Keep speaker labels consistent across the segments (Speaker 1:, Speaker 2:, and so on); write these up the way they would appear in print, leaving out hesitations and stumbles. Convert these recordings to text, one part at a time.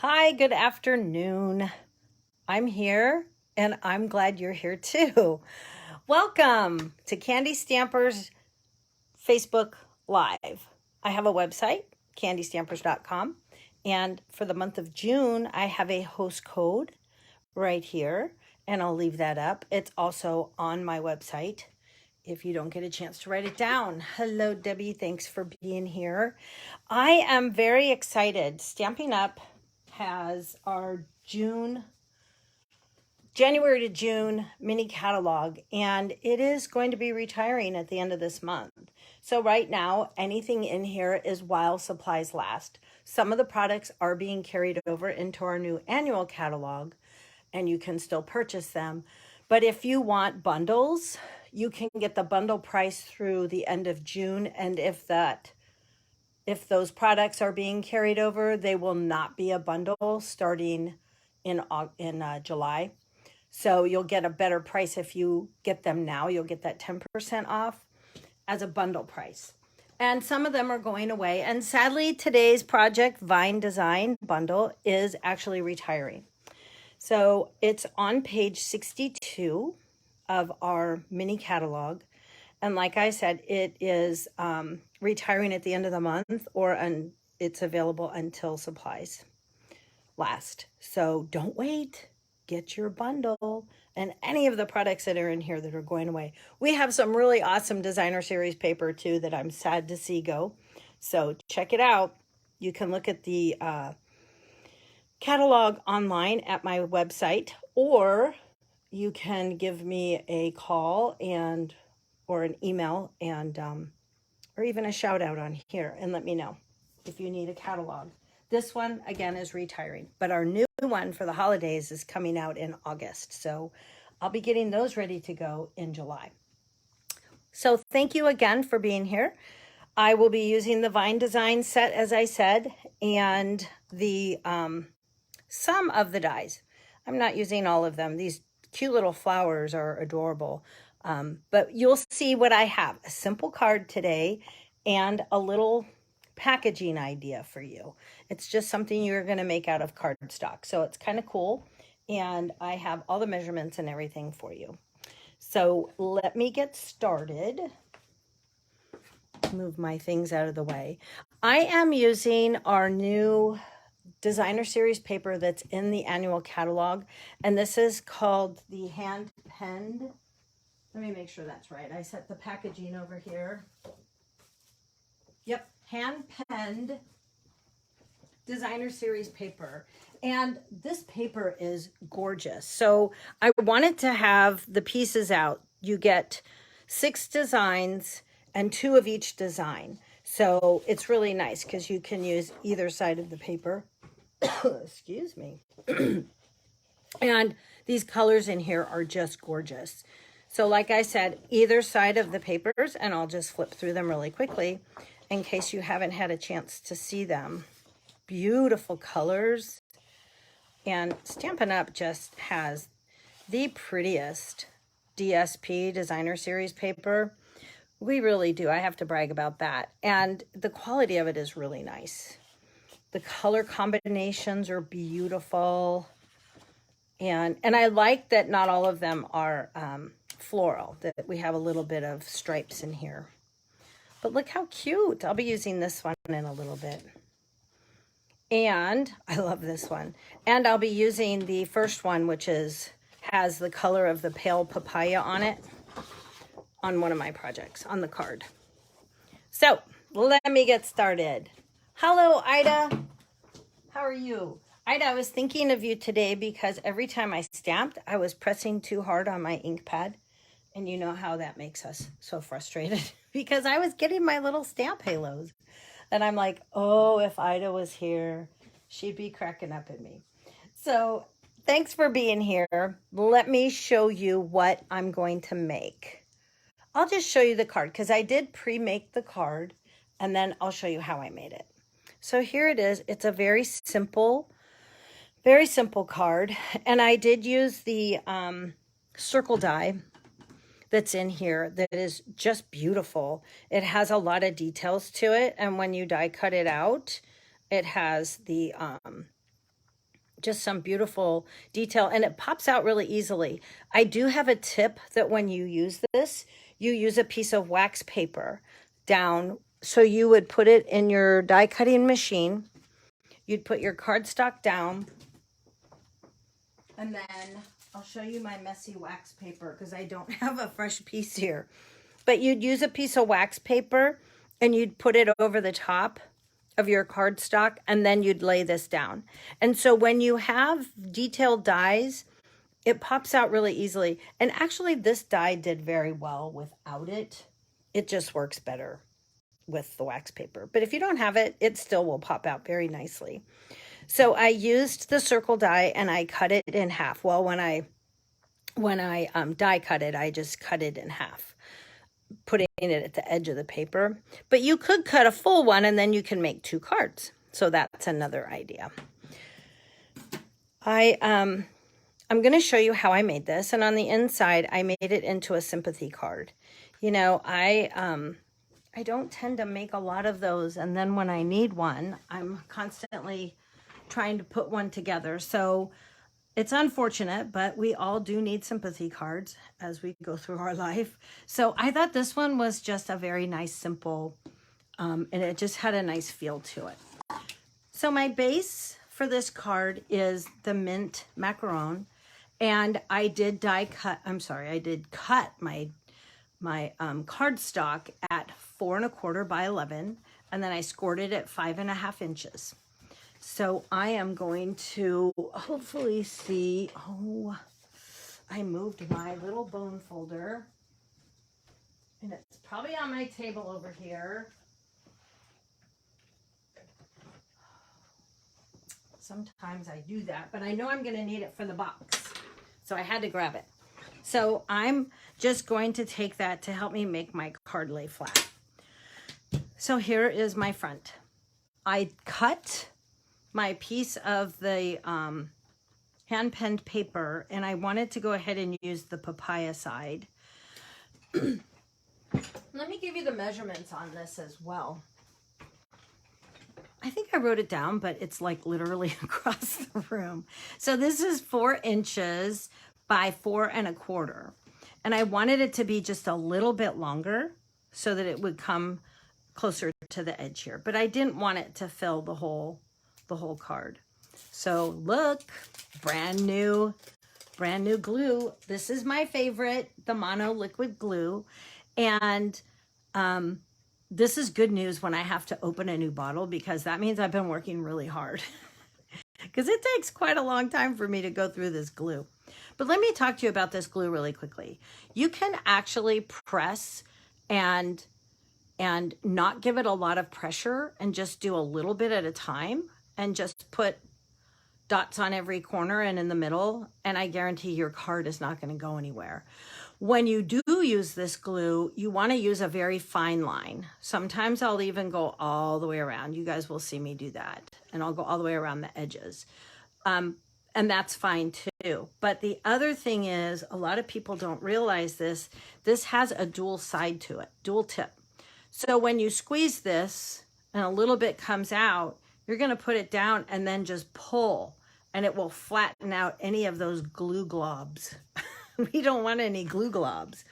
Speaker 1: Hi, good afternoon. I'm here and I'm glad you're here too. Welcome to Candy Stampers Facebook Live. I have a website, candystampers.com, and for the month of June, I have a host code right here, and I'll leave that up. It's also on my website if you don't get a chance to write it down. Hello, Debbie. Thanks for being here. I am very excited. Stampin' Up has our January to June mini catalog, and it is going to be retiring at the end of this month. So right now, anything in here is while supplies last. Some of the products are being carried over into our new annual catalog, and you can still purchase them. But if you want bundles, you can get the bundle price through the end of June, and if those products are being carried over, they will not be a bundle starting in July. So you'll get a better price if you get them now. You'll get that 10% off as a bundle price. And some of them are going away. And sadly, today's Project Vine Design bundle is actually retiring. So it's on page 62 of our mini catalog. And like I said, it is retiring at the end of the month, it's available until supplies last. So don't wait. Get your bundle and any of the products that are in here that are going away. We have some really awesome designer series paper too that I'm sad to see go. So check it out. You can look at the catalog online at my website, or you can give me a call or an email or even a shout out on here and let me know if you need a catalog. This one, again, is retiring, but our new one for the holidays is coming out in August. So I'll be getting those ready to go in July. So thank you again for being here. I will be using the Vine Design set, as I said, and the some of the dies. I'm not using all of them. These cute little flowers are adorable. But you'll see what I have. A simple card today and a little packaging idea for you. It's just something you're going to make out of cardstock. So it's kind of cool. And I have all the measurements and everything for you. So let me get started. Move my things out of the way. I am using our new designer series paper that's in the annual catalog. And this is called the hand penned. Let me make sure that's right. I set the packaging over here. Yep, hand penned designer series paper. And this paper is gorgeous. So I wanted to have the pieces out. You get 6 designs and 2 of each design. So it's really nice because you can use either side of the paper. Excuse me. And these colors in here are just gorgeous. So like I said, either side of the papers, and I'll just flip through them really quickly in case you haven't had a chance to see them. Beautiful colors. And Stampin' Up just has the prettiest DSP, designer series paper. We really do. I have to brag about that. And the quality of it is really nice. The color combinations are beautiful. And I like that not all of them are floral, that we have a little bit of stripes in here. But look how cute. I'll be using this one in a little bit. And I love this one. And I'll be using the first one, which has the color of the pale papaya on it, on one of my projects, on the card. So let me get started. Hello, Ida. How are you? Ida, I was thinking of you today because every time I stamped, I was pressing too hard on my ink pad. And you know how that makes us so frustrated because I was getting my little stamp halos. And I'm like, oh, if Ida was here, she'd be cracking up at me. So thanks for being here. Let me show you what I'm going to make. I'll just show you the card because I did pre-make the card and then I'll show you how I made it. So here it is. It's a very simple card. And I did use the circle die that's in here that is just beautiful. It has a lot of details to it. And when you die cut it out, it has the just some beautiful detail, and it pops out really easily. I do have a tip that when you use this, you use a piece of wax paper down. So you would put it in your die cutting machine. You'd put your cardstock down, and then I'll show you my messy wax paper because I don't have a fresh piece here. But you'd use a piece of wax paper and you'd put it over the top of your cardstock, and then you'd lay this down. And so when you have detailed dies, it pops out really easily. And actually this die did very well without it. It just works better with the wax paper. But if you don't have it, it still will pop out very nicely. So I used the circle die and I cut it in half. Well, when I die cut it, I just cut it in half, putting it at the edge of the paper. But you could cut a full one and then you can make 2 cards. So that's another idea. I'm going to show you how I made this. And on the inside, I made it into a sympathy card. You know, I don't tend to make a lot of those. And then when I need one, I'm constantly trying to put one together. So it's unfortunate, but we all do need sympathy cards as we go through our life. So I thought this one was just a very nice, simple, and it just had a nice feel to it. So my base for this card is the mint macaron, and I did cut my cardstock at 4 1/4 by 11, and then I scored it at 5 1/2 inches. So I am going to hopefully see, oh, I moved my little bone folder, and it's probably on my table over here. Sometimes I do that, but I know I'm going to need it for the box. So I had to grab it. So I'm just going to take that to help me make my card lay flat. So here is my front. I cut my piece of the hand penned paper, and I wanted to go ahead and use the papaya side. Let me give you the measurements on this as well. I think I wrote it down, but it's like literally across the room. So this is 4 inches by 4 1/4. And I wanted it to be just a little bit longer so that it would come closer to the edge here. But I didn't want it to fill the whole card. So look, brand new glue. This is my favorite, the mono liquid glue. And this is good news when I have to open a new bottle, because that means I've been working really hard. Because it takes quite a long time for me to go through this glue. But let me talk to you about this glue really quickly. You can actually press and not give it a lot of pressure and just do a little bit at a time and just put dots on every corner and in the middle, and I guarantee your card is not going to go anywhere. When you do use this glue, you want to use a very fine line. Sometimes I'll even go all the way around. You guys will see me do that. And I'll go all the way around the edges. And that's fine too. But the other thing is, a lot of people don't realize this. This has a dual side to it, dual tip. So when you squeeze this and a little bit comes out, you're going to put it down and then just pull, and it will flatten out any of those glue globs. We don't want any glue globs.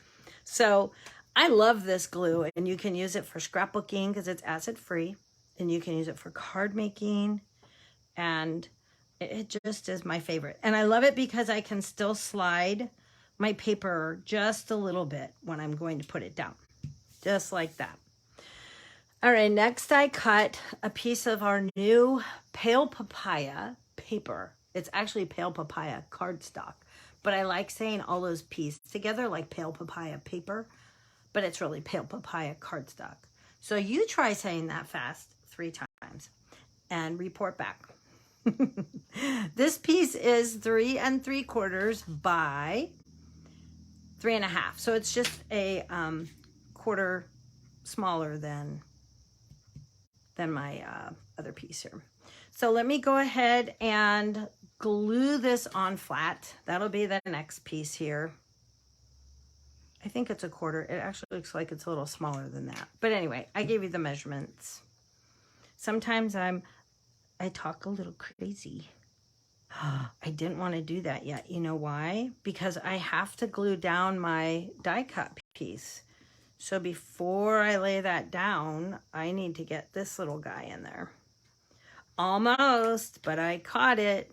Speaker 1: So I love this glue, and you can use it for scrapbooking because it's acid free, and you can use it for card making, and it just is my favorite. And I love it because I can still slide my paper just a little bit when I'm going to put it down, just like that. All right, next I cut a piece of our new pale papaya paper. It's actually pale papaya cardstock, but I like saying all those P's together, like pale papaya paper, but it's really pale papaya cardstock. So you try saying that fast 3 times and report back. This piece is 3 3/4 by 3 1/2. So it's just a quarter smaller than my other piece here. So let me go ahead and glue this on flat. That'll be the next piece here. I think it's a quarter. It actually looks like it's a little smaller than that. But anyway, I gave you the measurements. Sometimes I talk a little crazy. I didn't want to do that yet. You know why? Because I have to glue down my die cut piece. So before I lay that down, I need to get this little guy in there. Almost, but I caught it.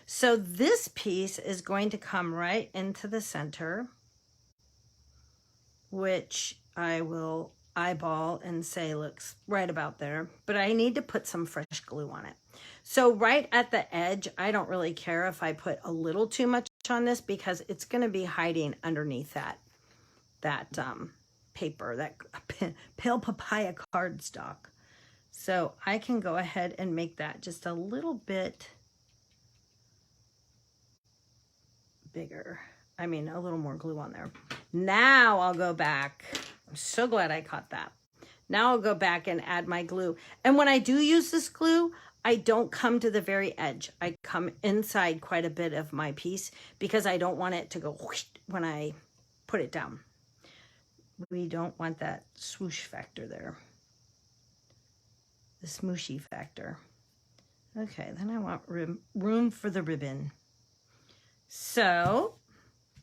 Speaker 1: So this piece is going to come right into the center, which I will eyeball and say looks right about there, but I need to put some fresh glue on it. So right at the edge, I don't really care if I put a little too much on this because it's going to be hiding underneath that paper, that pale papaya cardstock. So I can go ahead and make that just a little bit bigger. I mean, a little more glue on there. Now I'll go back. I'm so glad I caught that. Now I'll go back and add my glue. And when I do use this glue, I don't come to the very edge. I come inside quite a bit of my piece because I don't want it to go whoosh when I put it down. We don't want that swoosh factor there. The smooshy factor. Okay, then I want room for the ribbon. So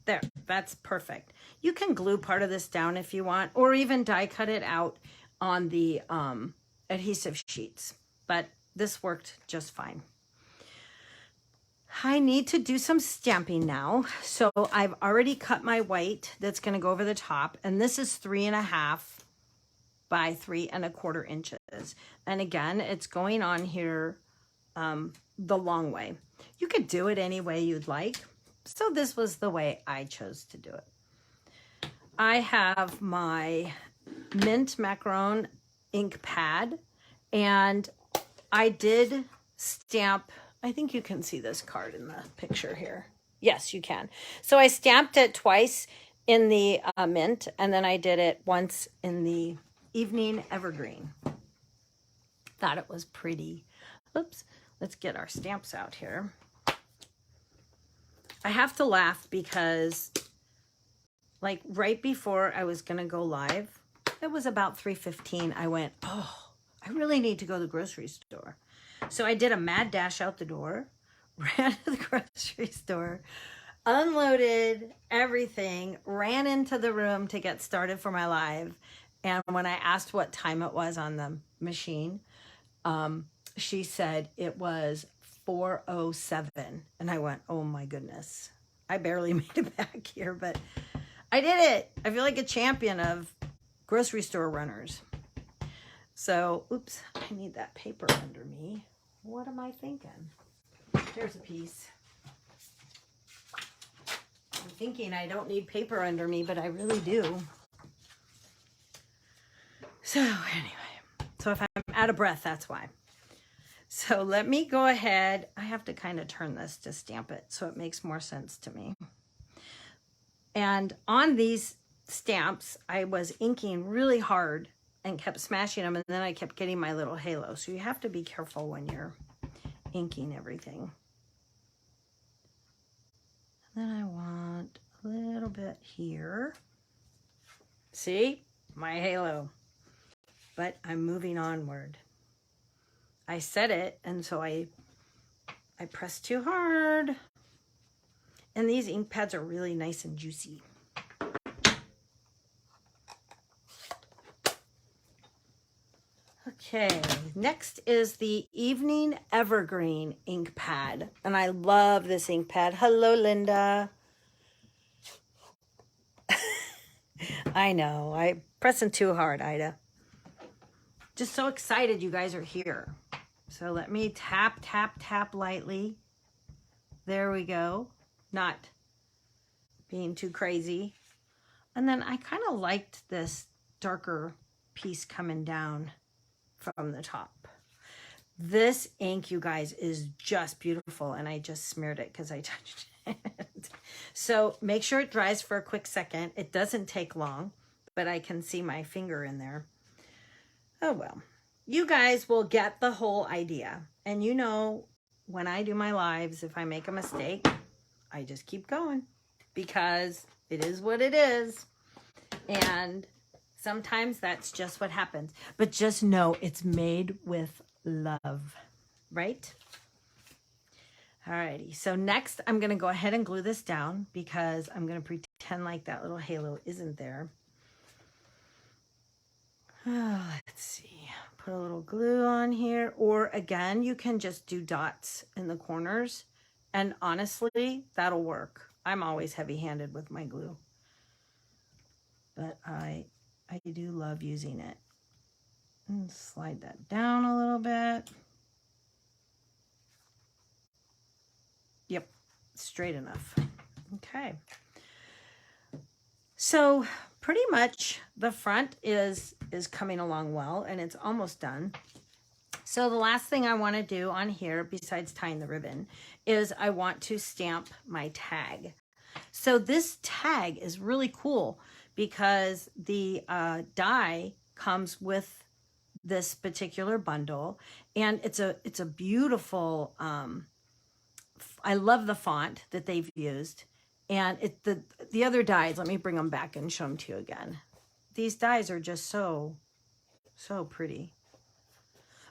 Speaker 1: there, that's perfect. You can glue part of this down if you want, or even die cut it out on the adhesive sheets, but this worked just fine. I need to do some stamping now. So I've already cut my white that's going to go over the top, and this is 3.5 by 3.25 inches. And again, it's going on here the long way. You could do it any way you'd like. So this was the way I chose to do it. I have my mint macaron ink pad, and I did stamp, I think you can see this card in the picture here. Yes, you can. So I stamped it twice in the mint, and then I did it once in the evening evergreen. Thought it was pretty. Oops, let's get our stamps out here. I have to laugh because like right before I was gonna go live, it was about 3:15. I went, oh, I really need to go to the grocery store. So I did a mad dash out the door, ran to the grocery store, unloaded everything, ran into the room to get started for my live. And when I asked what time it was on the machine, she said it was 4:07. And I went, oh my goodness. I barely made it back here, but I did it. I feel like a champion of grocery store runners. So, oops, I need that paper under me. What am I thinking? Here's a piece. I'm thinking I don't need paper under me, but I really do. So anyway, so if I'm out of breath, that's why. So let me go ahead. I have to kind of turn this to stamp it so it makes more sense to me. And on these stamps, I was inking really hard and kept smashing them, and then I kept getting my little halo. So you have to be careful when you're inking everything. And then I want a little bit here. See? My halo. But I'm moving onward. I set it, and so I pressed too hard. And these ink pads are really nice and juicy. Okay, next is the Evening Evergreen Ink Pad. And I love this ink pad. Hello, Linda. I know, I'm pressing too hard, Ida. Just so excited you guys are here. So let me tap, tap, tap lightly. There we go. Not being too crazy. And then I kind of liked this darker piece coming down from the top. This ink, you guys, is just beautiful, and I just smeared it because I touched it. So make sure it dries for a quick second. It doesn't take long, but I can see my finger in there. Oh well. You guys will get the whole idea. And you know, when I do my lives, if I make a mistake, I just keep going because it is what it is. And sometimes that's just what happens. But just know it's made with love, right? Alrighty, so next I'm going to go ahead and glue this down because I'm going to pretend like that little halo isn't there. Let's see, put a little glue on here, or again, you can just do dots in the corners, and honestly, that'll work. I'm always heavy-handed with my glue, but I do love using it. And slide that down a little bit. Yep, straight enough. Okay. So pretty much the front is coming along well, and it's almost done. So the last thing I want to do on here, besides tying the ribbon, is I want to stamp my tag. So this tag is really cool because the die comes with this particular bundle, and it's a beautiful, I love the font that they've used, and the other dies, let me bring them back and show them to you again. These dies are just so pretty.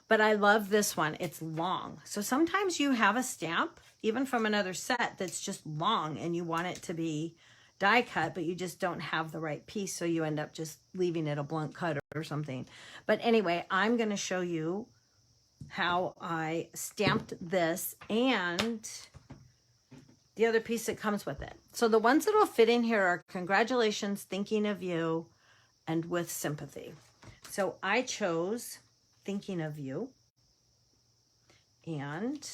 Speaker 1: But I love this one. It's long. So sometimes you have a stamp, even from another set, that's just long and you want it to be die cut, but you just don't have the right piece. So you end up just leaving it a blunt cut or something. But anyway, I'm going to show you how I stamped this and the other piece that comes with it. So the ones that will fit in here are congratulations, thinking of you, and with sympathy. So I chose thinking of you, and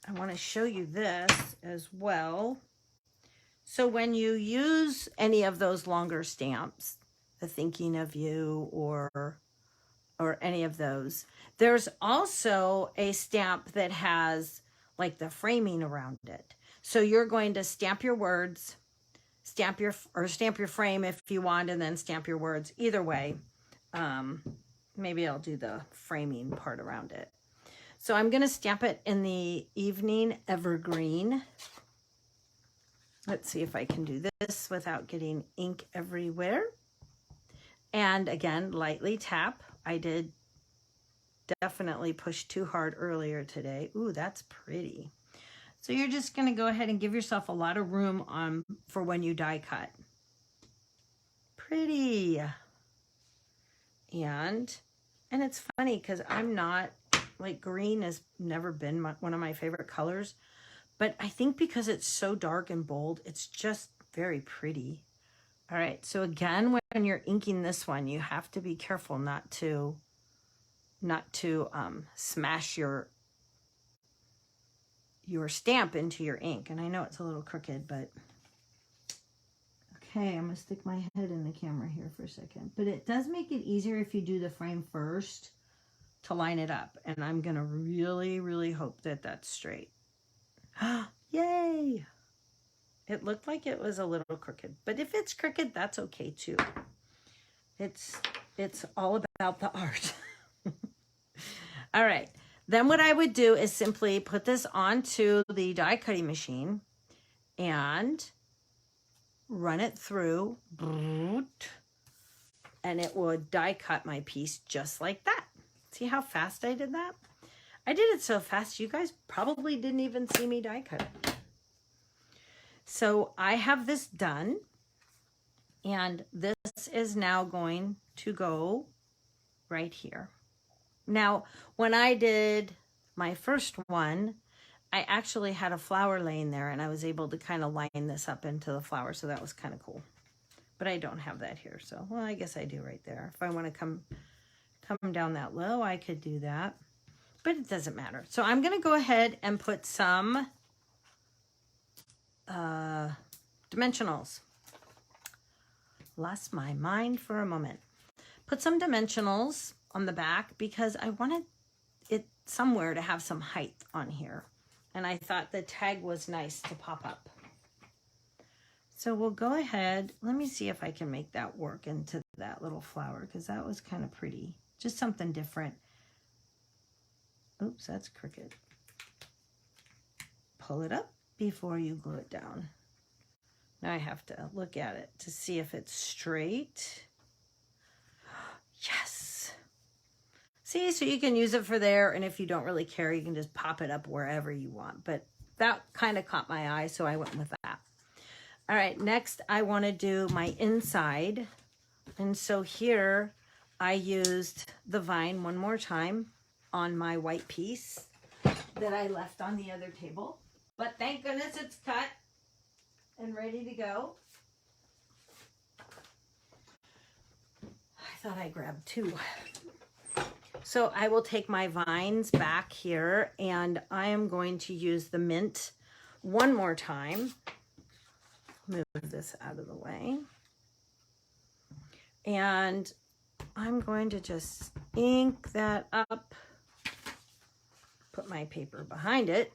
Speaker 1: I want to show you this as well. So when you use any of those longer stamps, the thinking of you or any of those, there's also a stamp that has like the framing around it. So you're going to stamp your words, stamp your frame if you want, and then stamp your words. Either way, maybe I'll do the framing part around it. So I'm going to stamp it in the Evening Evergreen. Let's see if I can do this without getting ink everywhere. And again, lightly tap. I did definitely push too hard earlier today. Ooh, that's pretty. So you're just going to go ahead and give yourself a lot of room for when you die cut. Pretty. And it's funny because I'm not, like, green has never been one of my favorite colors, but I think because it's so dark and bold, it's just very pretty. All right, so again, when you're inking this one, you have to be careful not to smash your stamp into your ink. And I know it's a little crooked, but okay, I'm gonna stick my head in the camera here for a second. But it does make it easier if you do the frame first to line it up. And I'm gonna really, really hope that that's straight. Yay! It looked like it was a little crooked, but if it's crooked, that's okay too. It's all about the art. All right, then what I would do is simply put this onto the die cutting machine and run it through, and it would die cut my piece just like that. See how fast I did that? I did it so fast you guys probably didn't even see me die cut it. So I have this done, and this is now going to go right here. Now, when I did my first one, I actually had a flower laying there, and I was able to kind of line this up into the flower, so that was kind of cool. But I don't have that here, so, well, I guess I do right there. If I want to come down that low, I could do that, but it doesn't matter. So I'm going to go ahead and put some dimensionals. Lost my mind for a moment. Put some dimensionals on the back because I wanted it somewhere to have some height on here. And I thought the tag was nice to pop up. So we'll go ahead. Let me see if I can make that work into that little flower because that was kind of pretty. Just something different. Oops, that's crooked. Pull it up before you glue it down. Now I have to look at it to see if it's straight. Yes. See, so you can use it for there, and if you don't really care, you can just pop it up wherever you want. But that kind of caught my eye, so I went with that. All right, next I want to do my inside. And so here I used the vine one more time on my white piece that I left on the other table. But thank goodness it's cut and ready to go. I thought I grabbed two. So I will take my vines back here and I am going to use the mint one more time. Move this out of the way. And I'm going to just ink that up, put my paper behind it,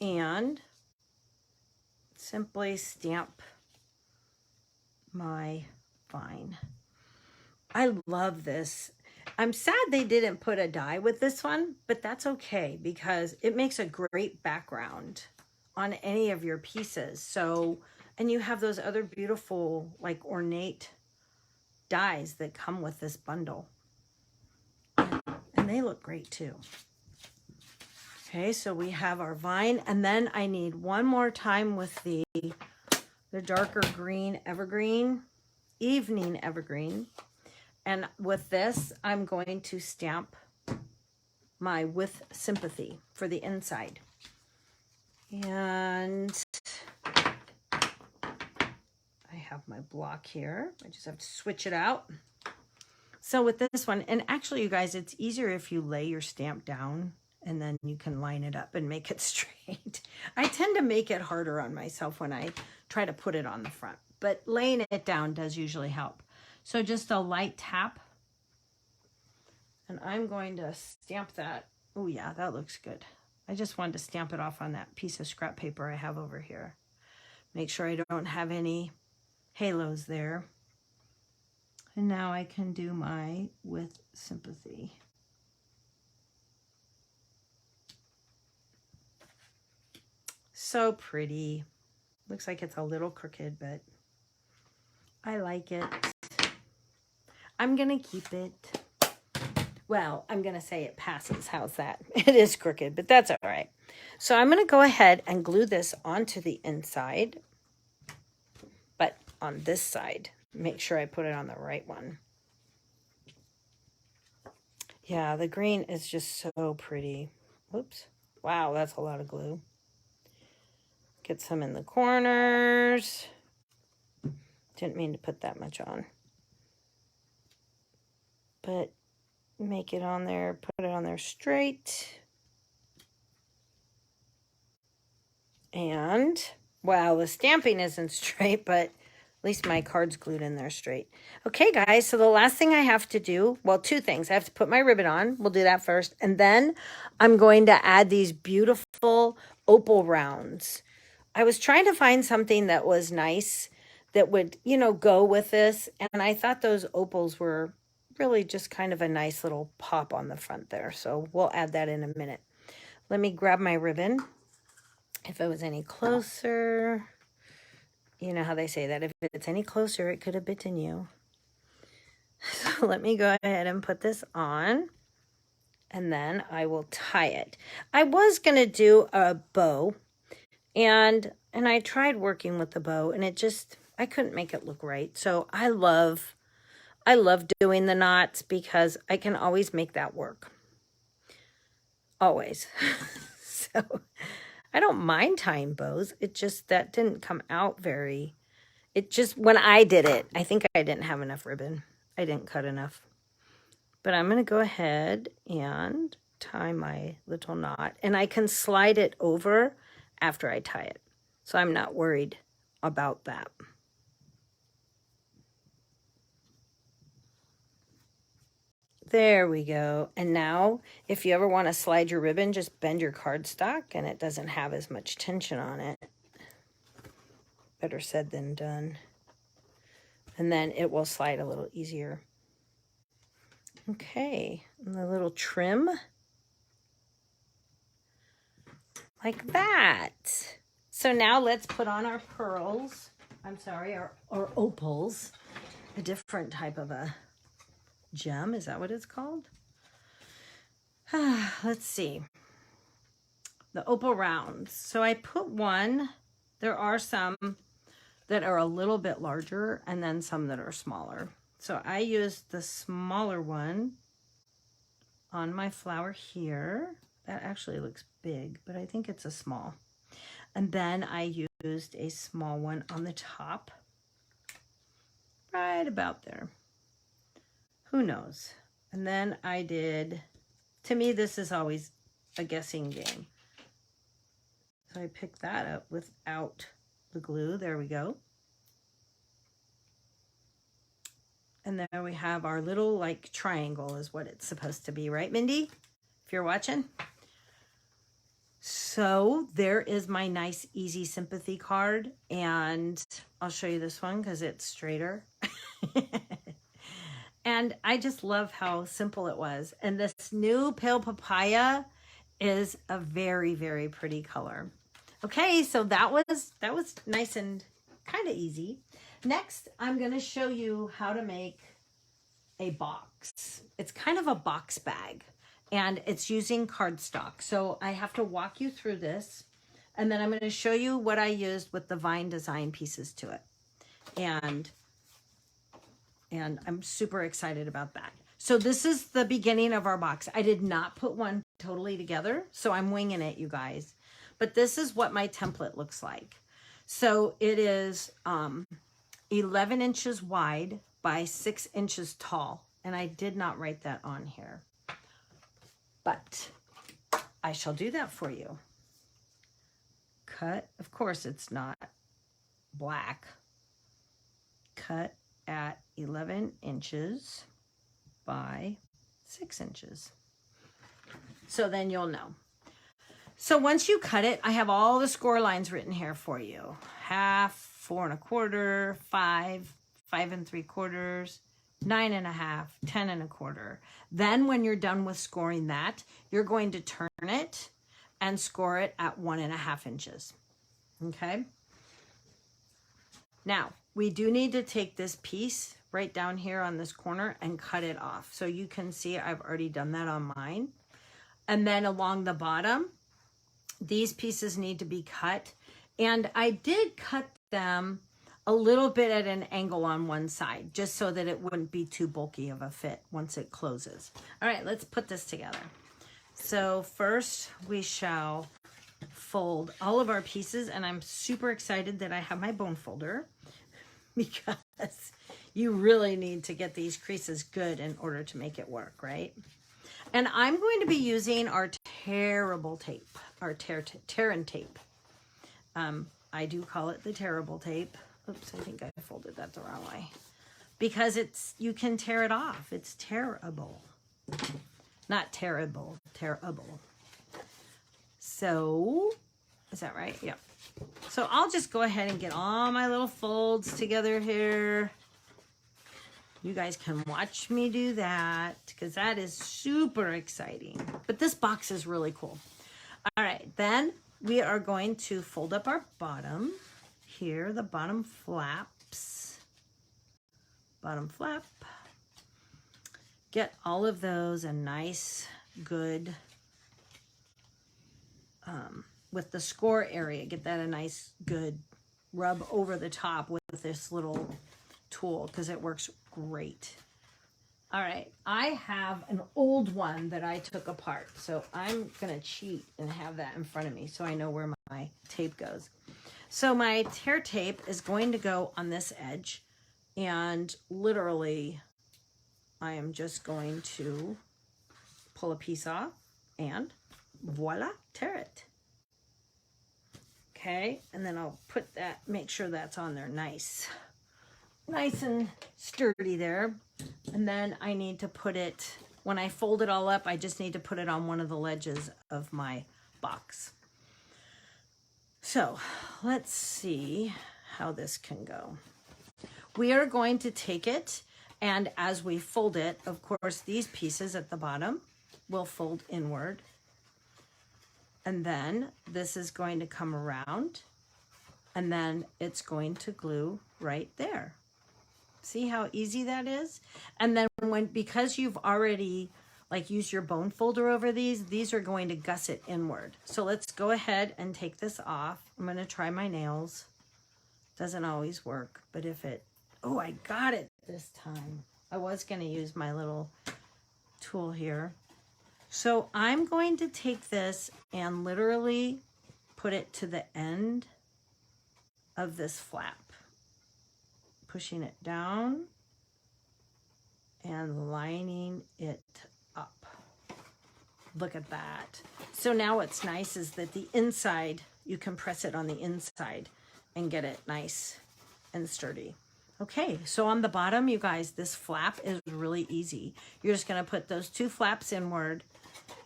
Speaker 1: and simply stamp my vine. I love this. I'm sad they didn't put a die with this one, but that's okay because it makes a great background on any of your pieces. So, and you have those other beautiful, like ornate dies that come with this bundle. And they look great too. Okay, so we have our vine, and then I need one more time with the darker green evergreen, evening evergreen. And with this, I'm going to stamp my With Sympathy for the inside. And I have my block here. I just have to switch it out. So with this one, and actually you guys, it's easier if you lay your stamp down and then you can line it up and make it straight. I tend to make it harder on myself when I try to put it on the front, but laying it down does usually help. So just a light tap, and I'm going to stamp that. Oh yeah, that looks good. I just wanted to stamp it off on that piece of scrap paper I have over here. Make sure I don't have any halos there. And now I can do my With Sympathy. So pretty. Looks like it's a little crooked, but I like it. I'm gonna keep it. Well, I'm gonna say it passes. How's that? It is crooked, but that's all right. So I'm gonna go ahead and glue this onto the inside, but on this side. Make sure I put it on the right one. Yeah, the green is just so pretty. Whoops. Wow, that's a lot of glue. Get some in the corners. Didn't mean to put that much on. But make it on there, put it on there straight. And, wow, the stamping isn't straight, but at least my card's glued in there straight. Okay, guys, so the last thing I have to do, well, two things. I have to put my ribbon on. We'll do that first. And then I'm going to add these beautiful opal rounds. I was trying to find something that was nice that would, you know, go with this. And I thought those opals were really just kind of a nice little pop on the front there. So we'll add that in a minute. Let me grab my ribbon. If it was any closer... You know how they say that if it's any closer, it could have bitten you. So let me go ahead and put this on, and then I will tie it. I was going to do a bow, and I tried working with the bow, and it just, I couldn't make it look right. So I love doing the knots because I can always make that work. Always. So I don't mind tying bows. It just, that didn't come out very, it just, when I did it, I think I didn't have enough ribbon. I didn't cut enough. But I'm going to go ahead and tie my little knot. And I can slide it over after I tie it. So I'm not worried about that. There we go. And now, if you ever want to slide your ribbon, just bend your cardstock and it doesn't have as much tension on it. Better said than done. And then it will slide a little easier. Okay, and the little trim. Like that. So now let's put on our pearls. I'm sorry, our opals. A different type of a gem. Is that what it's called? Let's see. The Opal Rounds. So I put one. There are some that are a little bit larger and then some that are smaller. So I used the smaller one on my flower here. That actually looks big, but I think it's a small. And then I used a small one on the top, right about there. Who knows? And then I did, to me, this is always a guessing game. So I picked that up without the glue. There we go. And there we have our little like triangle is what it's supposed to be, right, Mindy? If you're watching. So there is my nice, easy sympathy card. And I'll show you this one because it's straighter. And I just love how simple it was. And this new Pale Papaya is a very, very pretty color. Okay, so that was nice and kind of easy. Next, I'm going to show you how to make a box. It's kind of a box bag, and it's using cardstock. So I have to walk you through this, and then I'm going to show you what I used with the vine design pieces to it. And I'm super excited about that. So this is the beginning of our box. I did not put one totally together, so I'm winging it, you guys. But this is what my template looks like. So it is 11 inches wide by 6 inches tall. And I did not write that on here. But I shall do that for you. Cut, of course it's not black. Cut at 11 inches by 6 inches. So then you'll know. So once you cut it, I have all the score lines written here for you. 1/2, 4 1/4, 5, 5 3/4, 9 1/2, 10 1/4. Then when you're done with scoring that, you're going to turn it and score it at 1 1/2 inches. Okay. Now we do need to take this piece right down here on this corner and cut it off. So you can see I've already done that on mine. And then along the bottom, these pieces need to be cut. And I did cut them a little bit at an angle on one side, just so that it wouldn't be too bulky of a fit once it closes. All right, let's put this together. So first we shall fold all of our pieces, and I'm super excited that I have my bone folder because you really need to get these creases good in order to make it work, right? And I'm going to be using our terrible tape, our Terran tape. I do call it the terrible tape. Oops, I think I folded that the wrong way. Because you can tear it off. It's terrible. Not terrible, terrible. So, is that right? Yeah. So I'll just go ahead and get all my little folds together here. You guys can watch me do that because that is super exciting. But this box is really cool. All right, then we are going to fold up our bottom. Here, the bottom flaps. Bottom flap. Get all of those a nice, good, with the score area, get that a nice, good rub over the top with this little tool because it works great. All right, I have an old one that I took apart, so I'm gonna cheat and have that in front of me so I know where my tape goes. So my tear tape is going to go on this edge, and literally I am just going to pull a piece off and voila, tear it. Okay, and then I'll put that, make sure that's on there nice and sturdy there. And then I need to put it, when I fold it all up, I just need to put it on one of the ledges of my box. So let's see how this can go. We are going to take it, and as we fold it, of course, these pieces at the bottom will fold inward. And then this is going to come around, and then it's going to glue right there. See how easy that is? And then because you've already like used your bone folder over these are going to gusset inward. So let's go ahead and take this off. I'm going to try my nails. Doesn't always work, but oh, I got it this time. I was going to use my little tool here. So I'm going to take this and literally put it to the end of this flap, pushing it down and lining it up. Look at that. So now what's nice is that the inside, you can press it on the inside and get it nice and sturdy. Okay, so on the bottom, you guys, this flap is really easy. You're just gonna put those 2 flaps inward,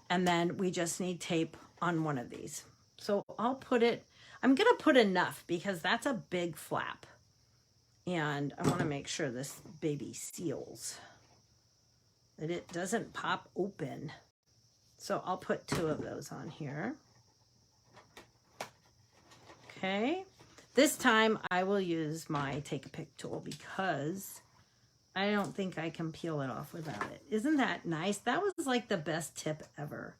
Speaker 1: and then we just need tape on one of these. So I'm gonna put enough because that's a big flap. And I wanna make sure this baby seals, that it doesn't pop open. So I'll put 2 of those on here. Okay. This time I will use my take a pick tool because I don't think I can peel it off without it. Isn't that nice? That was like the best tip ever.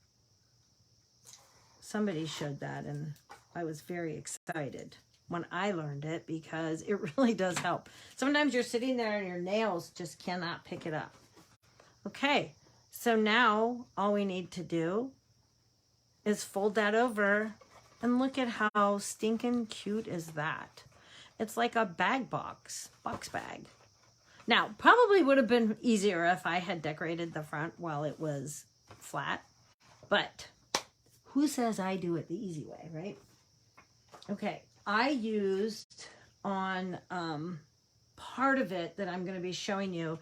Speaker 1: Somebody showed that and I was very excited when I learned it because it really does help. Sometimes you're sitting there and your nails just cannot pick it up. Okay, so now all we need to do is fold that over. And look at how stinking cute is that. It's like a box bag. Now, probably would have been easier if I had decorated the front while it was flat. But who says I do it the easy way, right? Okay, I used on part of it that I'm going to be showing you,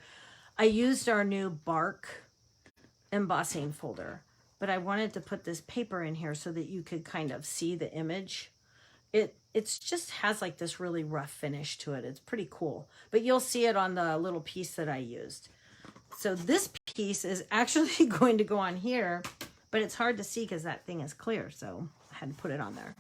Speaker 1: I used our new bark embossing folder. But I wanted to put this paper in here so that you could kind of see the image. It's just has like this really rough finish to it. It's pretty cool. But you'll see it on the little piece that I used. So this piece is actually going to go on here, but it's hard to see because that thing is clear. So I had to put it on there.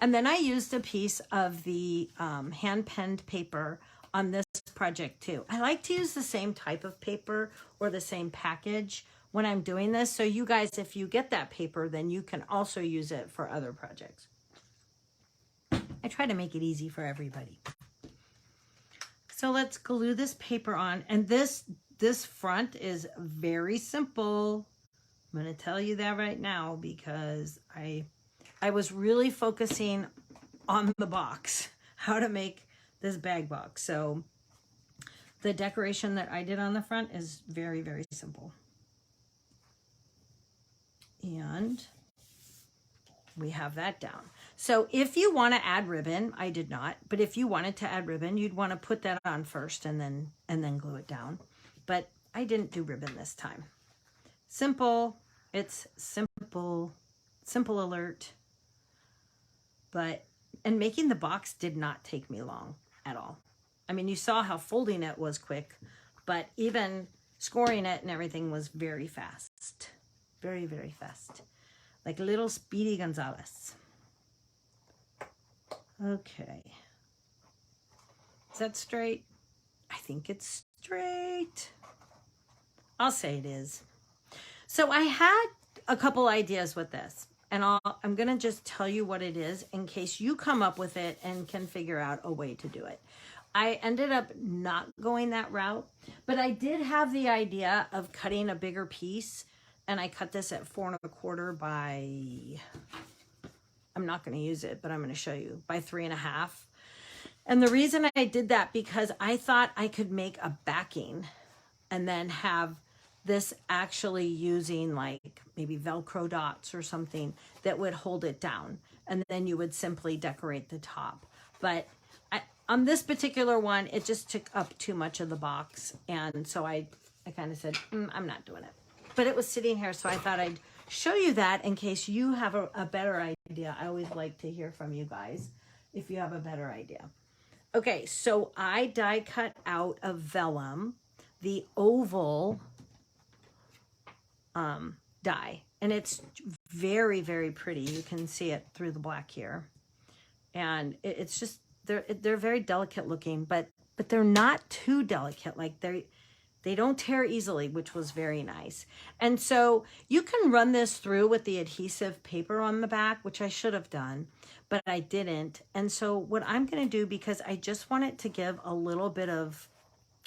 Speaker 1: And then I used a piece of the hand-penned paper on this project too. I like to use the same type of paper or the same package when I'm doing this. So you guys, if you get that paper, then you can also use it for other projects. I try to make it easy for everybody. So let's glue this paper on. And this front is very simple. I'm going to tell you that right now because I was really focusing on the box, how to make this bag box. So the decoration that I did on the front is very, very simple. And we have that down. So if you want to add ribbon, I did not, but if you wanted to add ribbon, you'd want to put that on first and then glue it down. But I didn't do ribbon this time. Simple, it's simple alert. And making the box did not take me long at all. I mean, you saw how folding it was quick, but even scoring it and everything was very fast. Very, very fast. Like little Speedy Gonzales. Okay. Is that straight? I think it's straight. I'll say it is. So I had a couple ideas with this. And I'm going to just tell you what it is in case you come up with it and can figure out a way to do it. I ended up not going that route, but I did have the idea of cutting a bigger piece. And I cut this at 4 1/4 by, I'm not going to use it, but I'm going to show you, by 3 1/2. And the reason I did that because I thought I could make a backing and then have this actually using like maybe Velcro dots or something that would hold it down. And then you would simply decorate the top. But on this particular one, it just took up too much of the box. And so I kind of said, I'm not doing it. But it was sitting here, so I thought I'd show you that in case you have a better idea. I always like to hear from you guys if you have a better idea. Okay, so I die cut out of vellum the oval die, and it's very, very pretty. You can see it through the black here, and it's just they're very delicate looking, but but they're not too delicate. Like they don't tear easily, which was very nice. And so you can run this through with the adhesive paper on the back, which I should have done, but I didn't. And so what I'm going to do, because I just want it to give a little bit of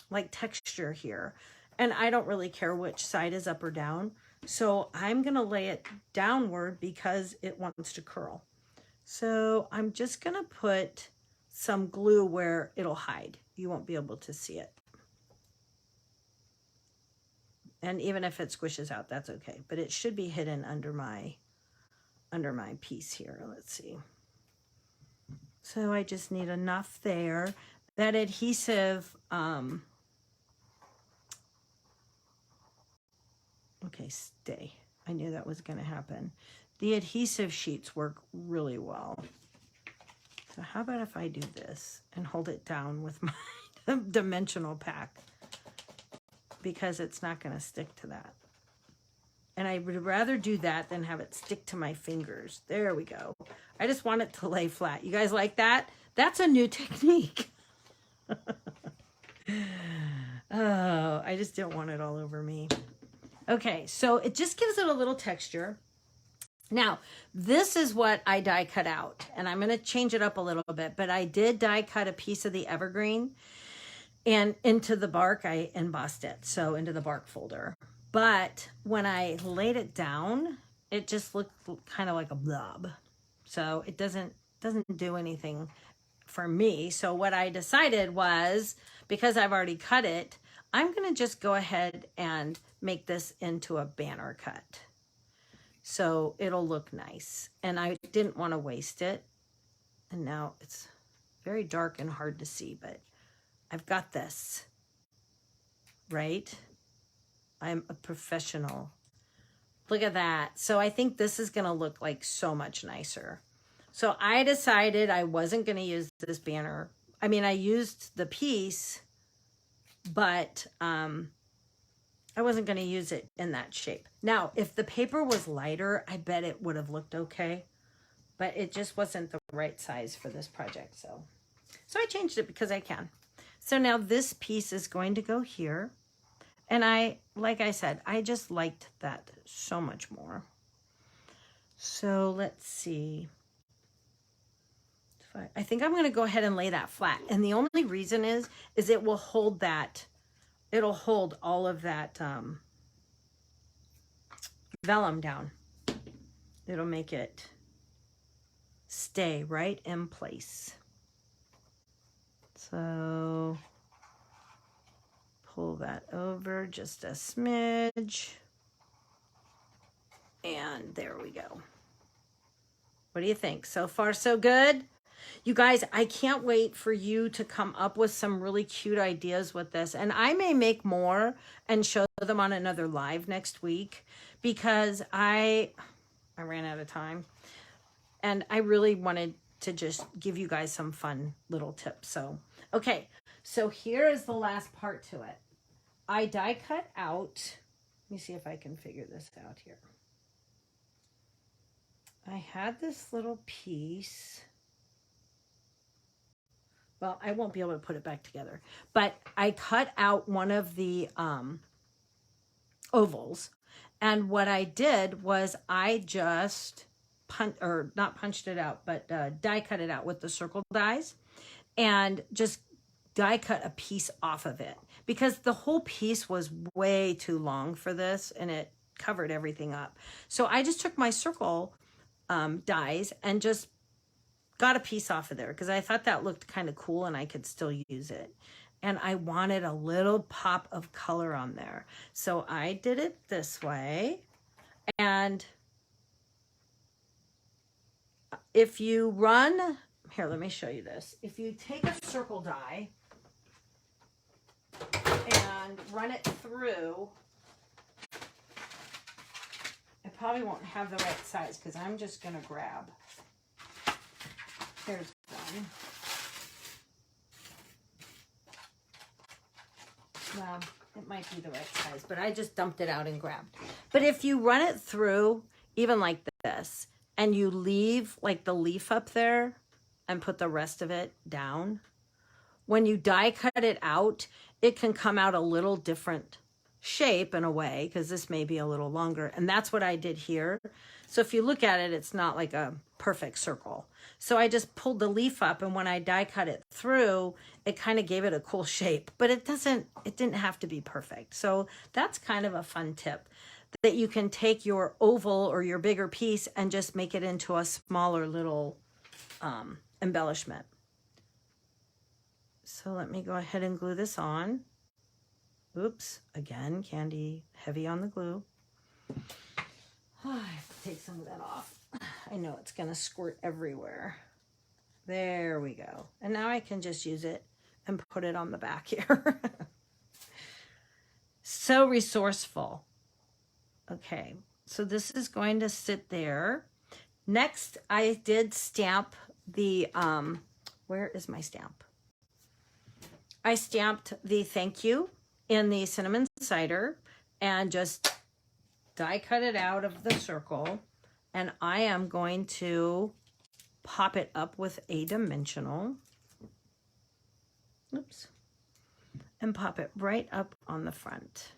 Speaker 1: like texture here, and I don't really care which side is up or down. So I'm going to lay it downward because it wants to curl. So I'm just going to put some glue where it'll hide. You won't be able to see it. And even if it squishes out, that's okay. But it should be hidden under my piece here. Let's see. So I just need enough there. That adhesive, okay, stay. I knew that was going to happen. The adhesive sheets work really well. So how about if I do this and hold it down with my dimensional pack? Because it's not going to stick to that. And I would rather do that than have it stick to my fingers. There we go. I just want it to lay flat. You guys like that? That's a new technique. Oh, I just don't want it all over me. Okay, so it just gives it a little texture. Now, this is what I die cut out, and I'm going to change it up a little bit, but I did die cut a piece of the evergreen, and into the bark, I embossed it, so into the bark folder. But when I laid it down, it just looked kind of like a blob. So it doesn't do anything for me. So what I decided was, because I've already cut it, I'm going to just go ahead and make this into a banner cut. So it'll look nice. And I didn't want to waste it. And now it's very dark and hard to see, but I've got this, right? I'm a professional. Look at that. So I think this is going to look like so much nicer. So I decided I wasn't going to use this banner. I mean, I used the piece, but I wasn't going to use it in that shape. Now, if the paper was lighter, I bet it would have looked okay, but it just wasn't the right size for this project. So I changed it because I can. So now this piece is going to go here. And like I said, I just liked that so much more. So let's see. I think I'm going to go ahead and lay that flat. And the only reason is it will hold that. It'll hold all of that vellum down. It'll make it stay right in place. So pull that over just a smidge. And there we go. What do you think? So far, so good? You guys, I can't wait for you to come up with some really cute ideas with this. And I may make more and show them on another live next week, because I ran out of time. And I really wanted to just give you guys some fun little tips. So, okay. So here is the last part to it. I die cut out. Let me see if I can figure this out here. I had this little piece. Well, I won't be able to put it back together, but I cut out one of the ovals. And what I did was I just not punched it out, but die cut it out with the circle dies, and just die cut a piece off of it, because the whole piece was way too long for this and it covered everything up. So I just took my circle dies and just got a piece off of there because I thought that looked kind of cool and I could still use it. And I wanted a little pop of color on there. So I did it this way. And if you run, here, let me show you this. If you take a circle die and run it through, I probably won't have the right size because I'm just going to grab. Here's one. Well, it might be the right size, but I just dumped it out and grabbed. But if you run it through, even like this, and you leave like the leaf up there and put the rest of it down, when you die cut it out, it can come out a little different shape in a way, because this may be a little longer. And that's what I did here. So if you look at it, it's not like a perfect circle. So I just pulled the leaf up, and when I die cut it through, it kind of gave it a cool shape, but it didn't have to be perfect. So that's kind of a fun tip, that you can take your oval or your bigger piece and just make it into a smaller little embellishment. So let me go ahead and glue this on. Oops, again, candy heavy on the glue. Oh, I have to take some of that off. I know it's gonna squirt everywhere. There we go. And now I can just use it and put it on the back here. So resourceful. Okay, so this is going to sit there. Next, I did stamp the, where is my stamp? I stamped the thank you in the cinnamon cider and just die cut it out of the circle. And I am going to pop it up with a dimensional. Oops. And pop it right up on the front.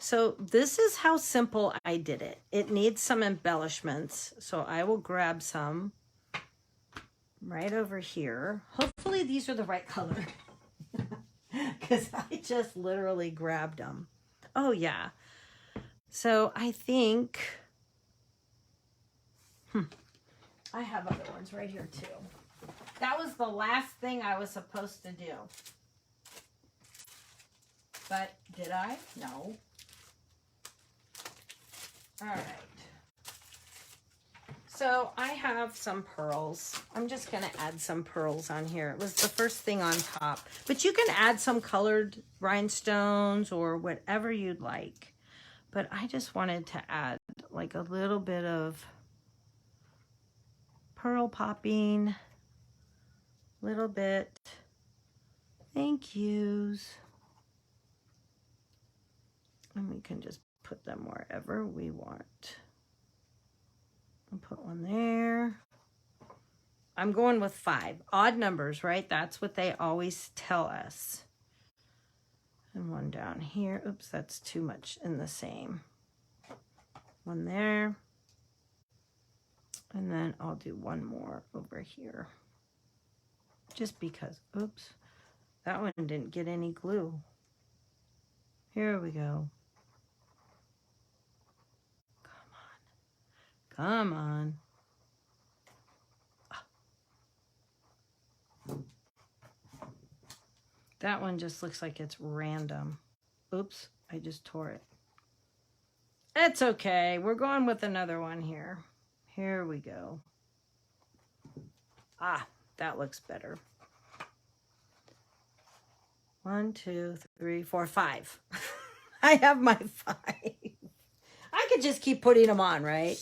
Speaker 1: So this is how simple I did it. It needs some embellishments, so I will grab some right over here. Hopefully these are the right color, because I just literally grabbed them. Oh yeah. So I think, I have other ones right here too. That was the last thing I was supposed to do. But did I? No. All right. So I have some pearls. I'm just going to add some pearls on here. It was the first thing on top. But you can add some colored rhinestones or whatever you'd like. But I just wanted to add like a little bit of pearl popping. Little bit. Thank yous. And we can just put them wherever we want. I'll put one there. I'm going with 5. Odd numbers, right? That's what they always tell us. And one down here. Oops, that's too much in the same. One there. And then I'll do one more over here. Just because. Oops. That one didn't get any glue. Here we go. Come on. That one just looks like it's random. Oops, I just tore it. It's okay. We're going with another one here. Here we go. Ah, that looks better. 1, 2, 3, 4, 5. I have my 5. I could just keep putting them on, right?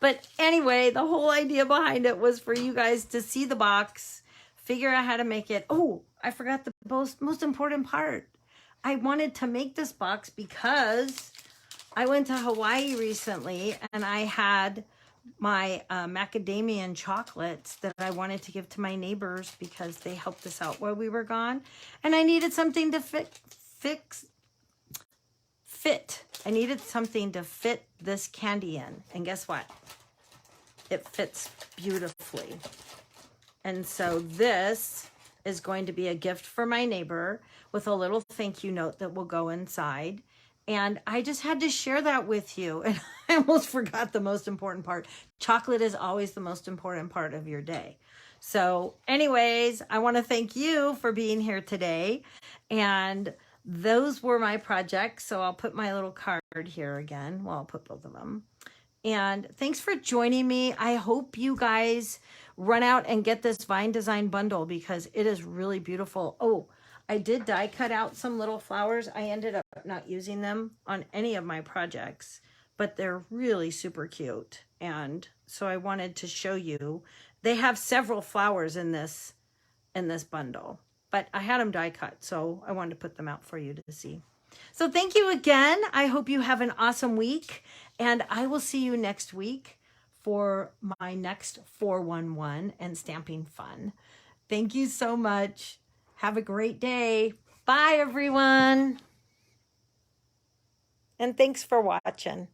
Speaker 1: But anyway, the whole idea behind it was for you guys to see the box, figure out how to make it. Oh, I forgot the most important part. I wanted to make this box because I went to Hawaii recently and I had my macadamia chocolates that I wanted to give to my neighbors because they helped us out while we were gone. And I needed something to fit. I needed something to fit this candy in. And guess what? It fits beautifully. And so this is going to be a gift for my neighbor with a little thank you note that will go inside. And I just had to share that with you. And I almost forgot the most important part. Chocolate is always the most important part of your day. So anyways, I want to thank you for being here today. And those were my projects. So I'll put my little card here again. Well, I'll put both of them. And thanks for joining me. I hope you guys run out and get this Vine Design bundle because it is really beautiful. Oh, I did die cut out some little flowers. I ended up not using them on any of my projects, but they're really super cute. And so I wanted to show you. They have several flowers in this bundle, but I had them die cut, so I wanted to put them out for you to see. So thank you again. I hope you have an awesome week, and I will see you next week for my next 411 and stamping fun. Thank you so much. Have a great day. Bye, everyone. And thanks for watching.